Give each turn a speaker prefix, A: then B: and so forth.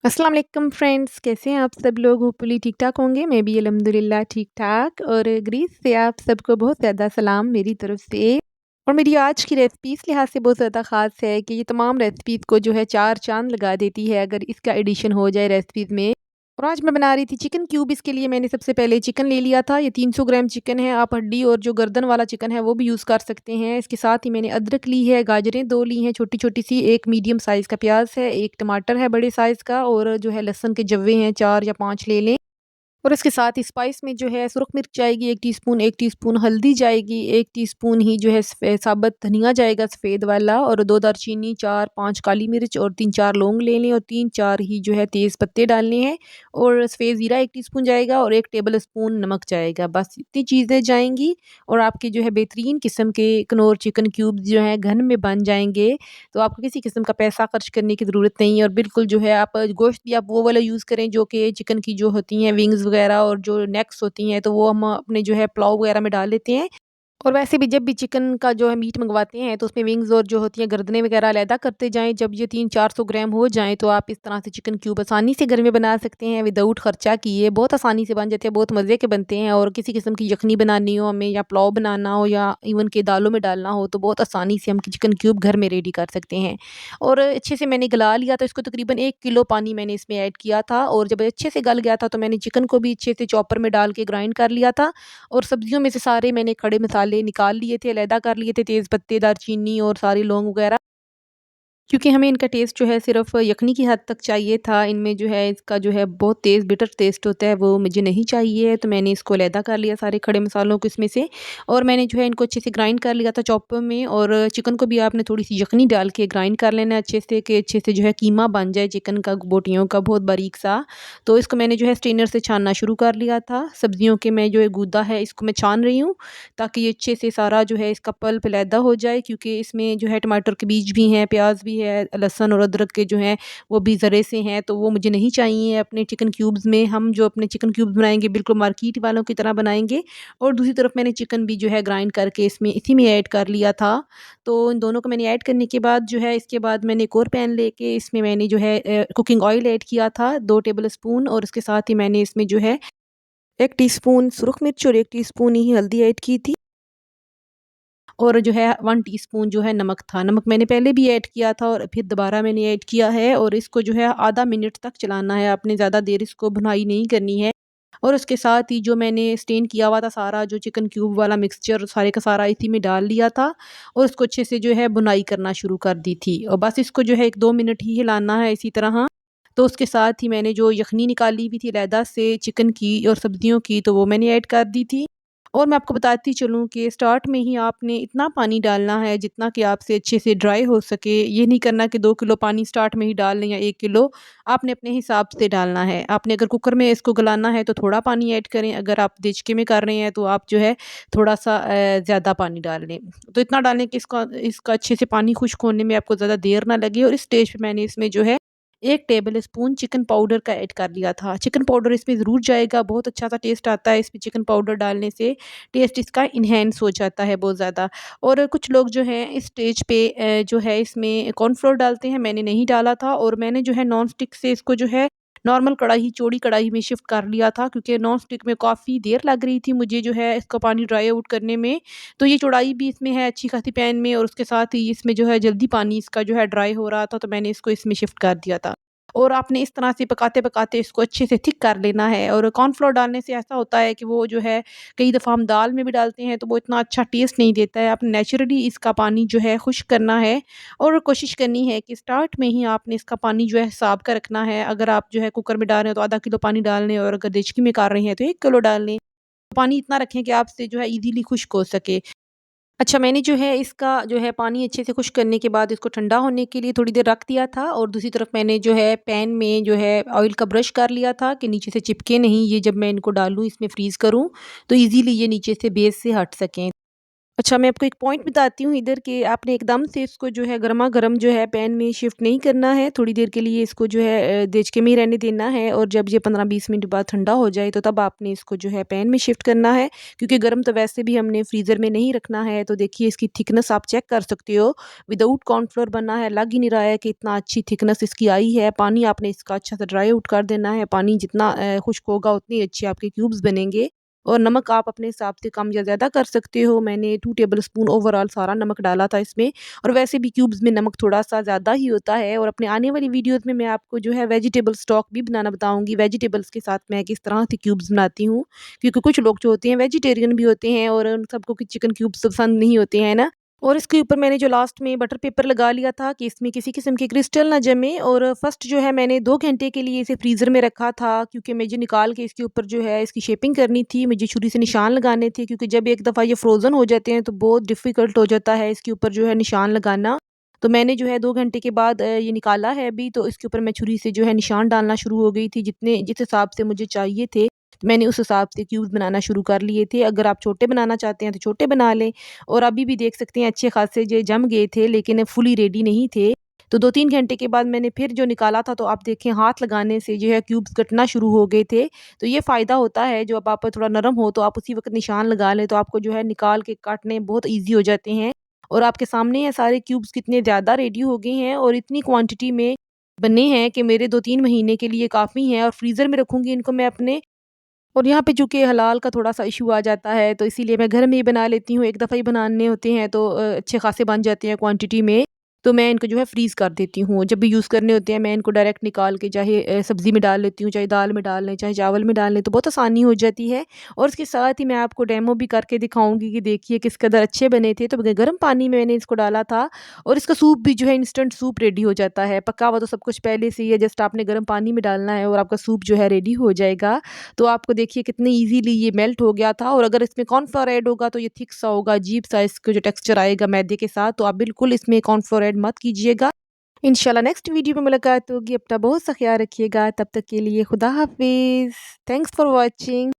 A: अस्सलाम वालेकुम फ्रेंड्स, कैसे हैं आप सब लोग? होपफुली ठीक-ठाक होंगे। मैं भी अल्हम्दुलिल्लाह ठीक-ठाक। और ग्रीस से आप सबको बहुत ज़्यादा सलाम मेरी तरफ से। और मेरी आज की रेसिपी इस लिहाज से बहुत ज़्यादा ख़ास है कि ये तमाम रेसिपीज़ को जो है चार चाँद लगा देती है अगर इसका एडिशन हो जाए रेसिपीज़ में। और आज मैं बना रही थी चिकन क्यूब। इसके लिए मैंने सबसे पहले चिकन ले लिया था। ये 300 ग्राम चिकन है। आप हड्डी और जो गर्दन वाला चिकन है वो भी यूज़ कर सकते हैं। इसके साथ ही मैंने अदरक ली है, गाजरें 2 ली हैं छोटी-छोटी सी, 1 मीडियम साइज़ का प्याज़ है, 1 टमाटर है बड़े साइज़ का, और जो है लहसुन के जव्वे हैं 4 या 5 ले लें। और इसके साथ ही स्पाइस में जो है सुरख मिर्च जाएगी 1 टीस्पून हल्दी जाएगी, 1 टीस्पून ही जो है साबुत धनिया जाएगा सफ़ेद वाला, और 2 दालचीनी, 4-5 काली मिर्च और 3-4 लौंग ले लें, और 3-4 ही जो है तेज़ पत्ते डालने हैं, और सफ़ेद ज़ीरा 1 टीस्पून जाएगा, और 1 टेबल स्पून नमक जाएगा। बस इतनी चीज़ें जाएँगी और आपके जो है बेहतरीन किस्म के कनौर चिकन क्यूब्स जो हैं घर में बन जाएँगे। तो आपको किसी किस्म का पैसा खर्च करने की ज़रूरत नहीं है, और बिल्कुल जो है आप गोश्त भी आप वो वाला यूज़ करें जो कि चिकन की जो होती हैं विंग्स वगैरह और जो नेक्स होती हैं, तो वो हम अपने जो है पुलाव वगैरह में डाल लेते हैं। और वैसे भी जब भी चिकन का जो है मीट मँगवाते हैं तो उसमें विंग्स और जो होती हैं गर्दनें वगैरह अलहदा करते जाएँ। जब ये 300-400 ग्राम हो जाएँ तो आप इस तरह से चिकन क्यूब आसानी से घर में बना सकते हैं विदाउट खर्चा किए। बहुत आसानी से बन जाते हैं, बहुत मज़े के बनते हैं। और किसी किस्म की यखनी बनानी हो हमें, या पुलाव बनाना हो, या इवन के दालों में डालना हो, तो बहुत आसानी से हम चिकन क्यूब घर में रेडी कर सकते हैं। और अच्छे से मैंने गला लिया था इसको, तकरीबन 1 किलो पानी मैंने इसमें ऐड किया था, और जब अच्छे से गल गया था तो मैंने चिकन को भी अच्छे से चॉपर में डाल के ग्राइंड कर लिया था। और सब्जियों में से सारे मैंने खड़े मसाले निकाल लिए थे, अलहदा कर लिए थे, तेज़ पत्ते, दालचीनी और सारे लौंग वगैरह। क्योंकि हमें इनका टेस्ट जो है सिर्फ़ यखनी की हद तक चाहिए था। इनमें जो है इसका जो है बहुत तेज़ बिटर टेस्ट होता है, वो मुझे नहीं चाहिए, तो मैंने इसको अलहदा कर लिया सारे खड़े मसालों को इसमें से। और मैंने जो है इनको अच्छे से ग्राइंड कर लिया था चॉपर में। और चिकन को भी आपने थोड़ी-सी यखनी डाल के ग्राइंड कर लेना है अच्छे से, कि अच्छे से जो है कीमा बन जाए चिकन का, बोटियों का बहुत बारीक-सा। तो इसको मैंने जो है स्ट्रेनर से छानना शुरू कर लिया था। सब्जियों के मैं जो है गूदा है इसको मैं छान रही हूँ, ताकि ये अच्छे से सारा जो है इसका पल्प अलहदा हो जाए, क्योंकि इसमें जो है टमाटर के बीज भी हैं, प्याज़ भी है, लहसुन और अदरक के जो हैं वो भी ज़रे से हैं, तो वो मुझे नहीं चाहिए अपने चिकन क्यूब्स में। हम जो अपने चिकन क्यूब्स बनाएँगे बिल्कुल मार्केट वालों की तरह बनाएँगे। और दूसरी तरफ मैंने चिकन भी जो है ग्राइंड करके इसमें इसी में ऐड कर लिया था। तो इन दोनों को मैंने ऐड करने के बाद जो है इसके बाद मैंने एक और पैन लेके इसमें मैंने जो है कुकिंग ऑयल ऐड किया था 2 टेबल स्पून, और इसके साथ ही मैंने इसमें जो है 1 टीस्पून सुरख मिर्च और 1 टीस्पून ही हल्दी ऐड की थी। और जो है 1 टीस्पून जो है नमक था। नमक मैंने पहले भी ऐड किया था और फिर दोबारा मैंने ऐड किया है, और इसको जो है आधा मिनट तक चलाना है, आपने ज़्यादा देर इसको भुनाई नहीं करनी है। और उसके साथ ही जो मैंने स्टेन किया हुआ था सारा जो चिकन क्यूब वाला मिक्सचर सारे का सारा इसी में डाल लिया था, और उसको अच्छे से जो है भुनाई करना शुरू कर दी थी, और बस इसको जो है 1-2 मिनट ही हिलाना है इसी तरह। तो उसके साथ ही मैंने जो यखनी निकाली हुई थी अलहदा से चिकन की और सब्जियों की, तो वो मैंने ऐड कर दी थी। और मैं आपको बताती चलूँ कि स्टार्ट में ही आपने इतना पानी डालना है जितना कि आपसे अच्छे से ड्राई हो सके। ये नहीं करना कि 2 किलो पानी स्टार्ट में ही डाल लें या 1 किलो, आपने अपने हिसाब से डालना है। आपने अगर कुकर में इसको गलाना है तो थोड़ा पानी ऐड करें, अगर आप देचके में कर रहे हैं तो आप जो है थोड़ा-सा ज़्यादा पानी डाल लें। तो इतना डालें कि इसका इसका अच्छे से पानी खुश्क होने में आपको ज़्यादा देर ना लगे। और इस स्टेज पे मैंने इसमें जो है 1 टेबल स्पून चिकन पाउडर का ऐड कर लिया था। चिकन पाउडर इसमें ज़रूर जाएगा, बहुत अच्छा-सा टेस्ट आता है इसमें चिकन पाउडर डालने से, टेस्ट इसका एनहांस हो जाता है बहुत ज़्यादा। और कुछ लोग जो हैं इस स्टेज पे जो है इसमें कॉर्नफ्लोर डालते हैं, मैंने नहीं डाला था। और मैंने जो है नॉन स्टिक से इसको जो है नॉर्मल कढ़ाई, चौड़ी कढ़ाई में शिफ्ट कर लिया था, क्योंकि नॉन स्टिक में काफ़ी देर लग रही थी मुझे जो है इसका पानी ड्राई आउट करने में। तो ये चौड़ाई भी इसमें है अच्छी खासी पैन में, और उसके साथ ही इसमें जो है जल्दी पानी इसका जो है ड्राई हो रहा था, तो मैंने इसको इसमें शिफ्ट कर दिया था। और आपने इस तरह से पकाते-पकाते इसको अच्छे से थिक कर लेना है। और कॉर्नफ्लोर डालने से ऐसा होता है कि वो जो है कई दफ़ा हम दाल में भी डालते हैं तो वो इतना अच्छा टेस्ट नहीं देता है। आपने नेचुरली इसका पानी जो है खुश्क करना है, और कोशिश करनी है कि स्टार्ट में ही आपने इसका पानी जो है हिसाब का रखना है। अगर आप जो है कुकर में डाल रहे हो तो आधा किलो पानी डाल लें, और अगर देचकी में कर रहे हैं तो 1 किलो डाल लें। पानी इतना रखें कि आपसे जो है ईज़िली खुश्क हो सके। अच्छा, मैंने जो है इसका जो है पानी अच्छे से खुश्क करने के बाद इसको ठंडा होने के लिए थोड़ी देर रख दिया था, और दूसरी तरफ मैंने जो है पैन में जो है ऑयल का ब्रश कर लिया था कि नीचे से चिपके नहीं, ये जब मैं इनको डालूँ इसमें फ्रीज़ करूँ तो ईज़िली ये नीचे से बेस से हट सकें। अच्छा, मैं आपको एक पॉइंट बताती हूँ इधर कि आपने एकदम से इसको जो है गरमा-गरम जो है पैन में शिफ्ट नहीं करना है, थोड़ी देर के लिए इसको जो है देचके में ही रहने देना है और जब ये 15-20 मिनट बाद ठंडा हो जाए तो तब आपने इसको जो है पैन में शिफ्ट करना है, क्योंकि गरम तो वैसे भी हमने फ्रीज़र में नहीं रखना है। तो देखिए इसकी थिकनेस आप चेक कर सकते हो, विदाउट कॉर्नफ्लोर बना है, लग ही नहीं रहा है कि इतना अच्छी थिकनेस इसकी आई है। पानी आपने इसका अच्छा से ड्राई आउट कर देना है, पानी जितना खुश्क होगा उतनी अच्छी आपके क्यूब्स बनेंगे। और नमक आप अपने हिसाब से कम या ज़्यादा कर सकते हो। मैंने 2 टेबलस्पून ओवरऑल सारा नमक डाला था इसमें, और वैसे भी क्यूब्स में नमक थोड़ा-सा ज़्यादा ही होता है। और अपने आने वाली वीडियोज़ में मैं आपको जो है वेजिटेबल स्टॉक भी बनाना बताऊँगी। वेजिटेबल्स के साथ मैं किस तरह से क्यूब्स बनाती हूँ, क्योंकि कुछ लोग जो होते हैं वेजिटेरियन भी होते हैं और उन सबको कि चिकन क्यूब्स पसंद नहीं होते हैं ना। और इसके ऊपर मैंने जो लास्ट में बटर पेपर लगा लिया था कि इसमें किसी किस्म के क्रिस्टल ना जमे। और फर्स्ट जो है मैंने 2 घंटे के लिए इसे फ्रीज़र में रखा था, क्योंकि मुझे निकाल के इसके ऊपर जो है इसकी शेपिंग करनी थी, मुझे छुरी से निशान लगाने थे, क्योंकि जब एक दफ़ा ये फ्रोज़न हो जाते हैं तो बहुत डिफ़िकल्ट हो जाता है इसके ऊपर जो है निशान लगाना। तो मैंने जो है 2 घंटे के बाद ये निकाला है अभी, तो इसके ऊपर मैं छुरी से जो है निशान डालना शुरू हो गई थी, जिस हिसाब से मुझे चाहिए थे। मैंने उस हिसाब से क्यूब्स बनाना शुरू कर लिए थे। अगर आप छोटे बनाना चाहते हैं तो छोटे बना लें। और अभी भी देख सकते हैं अच्छे खासे जे जम गए थे, लेकिन फुली रेडी नहीं थे। तो 2-3 घंटे के बाद मैंने फिर जो निकाला था, तो आप देखें हाथ लगाने से जो है क्यूब्स कटना शुरू हो गए थे। तो ये फ़ायदा होता है, जो अब आप थोड़ा नरम हो तो आप उसी वक़्त निशान लगा लें, तो आपको जो है निकाल के काटने बहुत ईज़ी हो जाते हैं। और आपके सामने ये सारे क्यूब्स कितने ज़्यादा रेडी हो गए हैं और इतनी क्वांटिटी में बने हैं कि मेरे 2-3 महीने के लिए काफ़ी हैं। और फ्रीज़र में रखूँगी इनको मैं अपने। और यहाँ पे चूँकि हलाल का थोड़ा-सा इश्यू आ जाता है, तो इसीलिए मैं घर में ही बना लेती हूँ। एक दफ़ा ही बनाने होते हैं तो अच्छे खासे बन जाते हैं क्वांटिटी में, तो मैं इनको जो है फ्रीज़ कर देती हूँ। जब भी यूज़ करने होते हैं मैं इनको डायरेक्ट निकाल के चाहे सब्ज़ी में डाल लेती हूँ, चाहे दाल में डाल लें, चाहे चावल में डाल लें, तो बहुत आसानी हो जाती है। और उसके साथ ही मैं आपको डेमो भी करके दिखाऊँगी कि देखिए किस कदर अच्छे बने थे। तो गर्म पानी में मैंने इसको डाला था और इसका सूप भी जो है इंस्टेंट सूप रेडी हो जाता है। पका हुआ तो सब कुछ पहले से ही है, जस्ट आपने गर्म पानी में डालना है और आपका सूप जो है रेडी हो जाएगा। तो आपको देखिए कितनी ईज़िली ये मेल्ट हो गया था। और अगर इसमें कॉर्नफ्लोर ऐड होगा तो ये थिक सा होगा, अजीब-सा इसका जो टेक्सचर आएगा मैदे के साथ, तो आप बिल्कुल इसमें कॉर्नफ्लोर ऐड मत कीजिएगा। इंशाल्लाह नेक्स्ट वीडियो में मुलाकात होगी। अपना बहुत सा ख़्याल रखिएगा। तब तक के लिए खुदा हाफ़िज़। Thanks for watching.